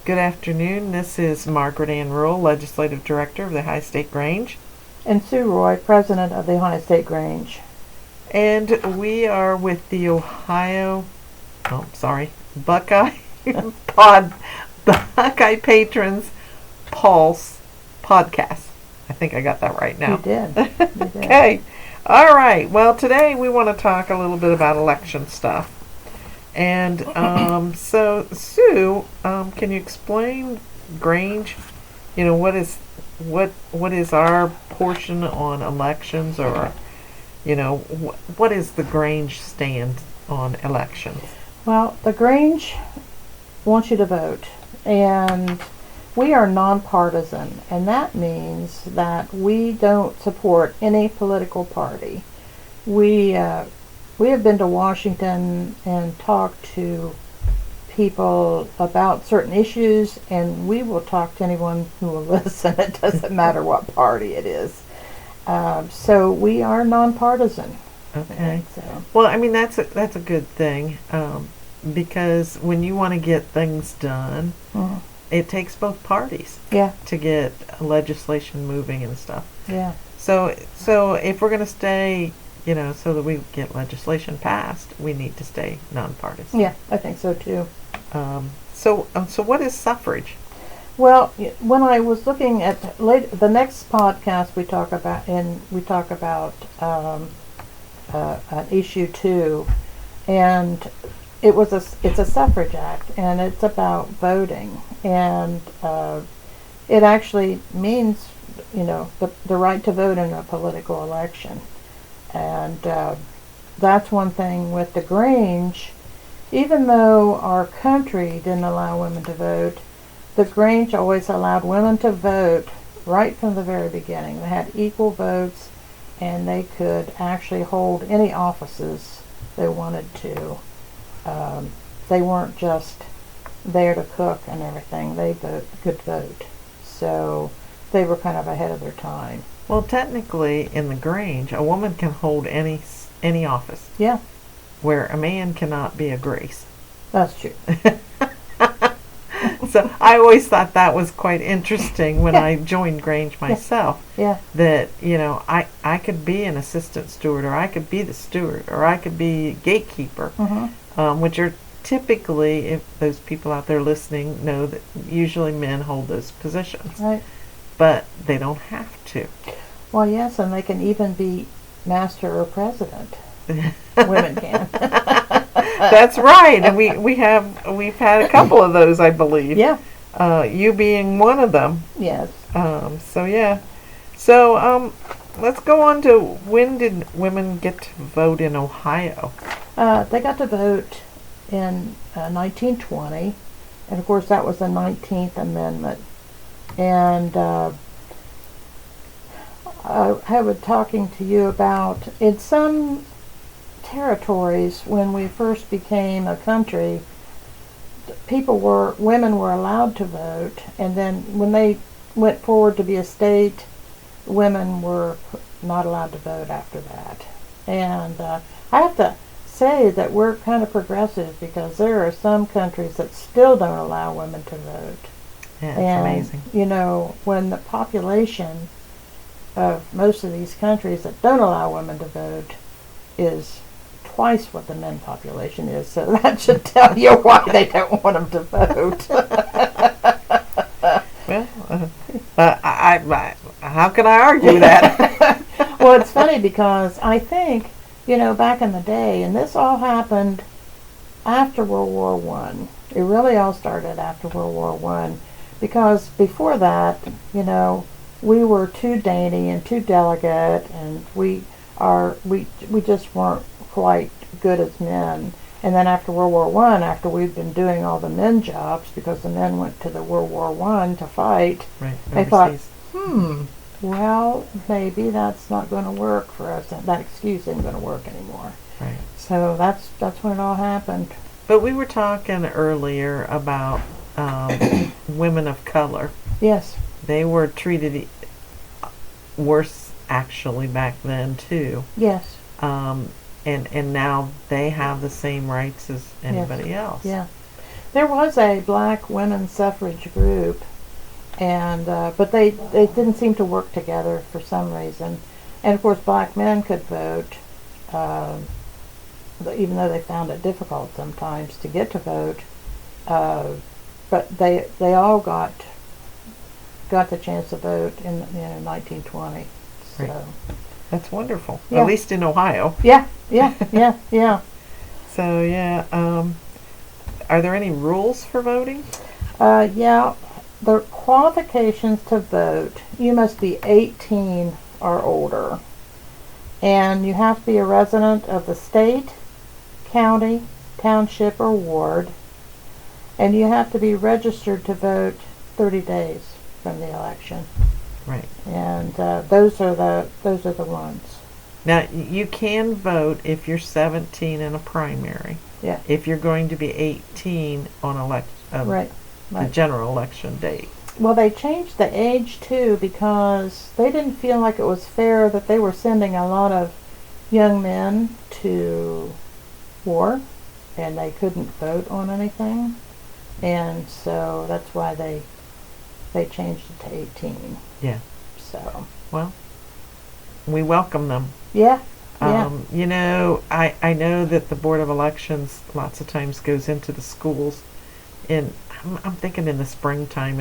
Good afternoon. This is Margaret Ann Rule, Legislative Director of the High State Grange. And Sue Roy, President of the Ohio State Grange. And we are with the Buckeye Buckeye Patrons Pulse podcast. I think I got that right now. You did. You did. Okay. All right. Well, today we want to talk a little bit about election stuff. And so, Sue, can you explain Grange? You know, what is our portion on elections, or what is the Grange stand on elections? Well, the Grange wants you to vote, and we are nonpartisan, and that means that we don't support any political party. We have been to Washington and talked to people about certain issues, and we will talk to anyone who will listen. It doesn't matter what party it is. So we are nonpartisan. Okay. So. Well, I mean, that's a good thing, because when you want to get things done, it takes both parties. Yeah. To get legislation moving and stuff. Yeah. So if we're going to stay, so that we get legislation passed, we need to stay nonpartisan. Yeah, I think so too. So what is suffrage? Well, when I was looking at the next podcast, we talk about an issue 2, and it's a suffrage act, and it's about voting, and it actually means the right to vote in a political election. And that's one thing with the Grange. Even though our country didn't allow women to vote, the Grange always allowed women to vote right from the very beginning. They had equal votes, and they could actually hold any offices they wanted to. They weren't just there to cook and everything. They could vote. So they were kind of ahead of their time. Well, technically, in the Grange, a woman can hold any office. Yeah. Where a man cannot be a grace. That's true. So I always thought that was quite interesting when I joined Grange myself. Yeah. That, I could be an assistant steward, or I could be the steward, or I could be gatekeeper, which are typically, if those people out there listening know, that usually men hold those positions. Right. But they don't have to. Well, yes, and they can even be master or president. Women can. That's right, and we've had a couple of those, I believe. Yeah. You being one of them. Yes. So yeah. So let's go on to, when did women get to vote in Ohio? They got to vote in 1920, and of course that was the 19th Amendment. And I was talking to you about, in some territories when we first became a country, women were allowed to vote, and then when they went forward to be a state, women were not allowed to vote after that. And I have to say that we're kind of progressive, because there are some countries that still don't allow women to vote. Yeah, it's and, amazing. When the population of most of these countries that don't allow women to vote is twice what the men population is, so that should tell you why they don't want them to vote. Well, how can I argue that? Well, it's funny because I think, back in the day, and this all happened after World War I. It really all started after World War I. Because before that, we were too dainty and too delicate, and we just weren't quite good as men. And then after World War I, after we'd been doing all the men jobs, because the men went to the World War I to fight, right, they thought, well, maybe that's not going to work for us. That excuse isn't going to work anymore. Right. So that's when it all happened. But we were talking earlier about women of color. Yes. They were treated worse, actually, back then too. Yes. And now they have the same rights as anybody else. Yeah. There was a black women's suffrage group, and but they didn't seem to work together for some reason. And of course, black men could vote, even though they found it difficult sometimes to get to vote. But they all got the chance to vote in 1920. So. Right. That's wonderful. Yeah. At least in Ohio. Yeah, yeah, yeah, yeah. So yeah, are there any rules for voting? Yeah, the qualifications to vote, you must be 18 or older. And you have to be a resident of the state, county, township, or ward. And you have to be registered to vote 30 days from the election. Right. And those are the ones. Now you can vote if you're 17 in a primary. Yeah. If you're going to be 18 on Right. the Right. general election date. Well, they changed the age too because they didn't feel like it was fair that they were sending a lot of young men to war and they couldn't vote on anything. And so that's why they changed it to 18. Yeah. So. Well, we welcome them. Yeah. Yeah. You know, I know that the Board of Elections lots of times goes into the schools I'm thinking in the springtime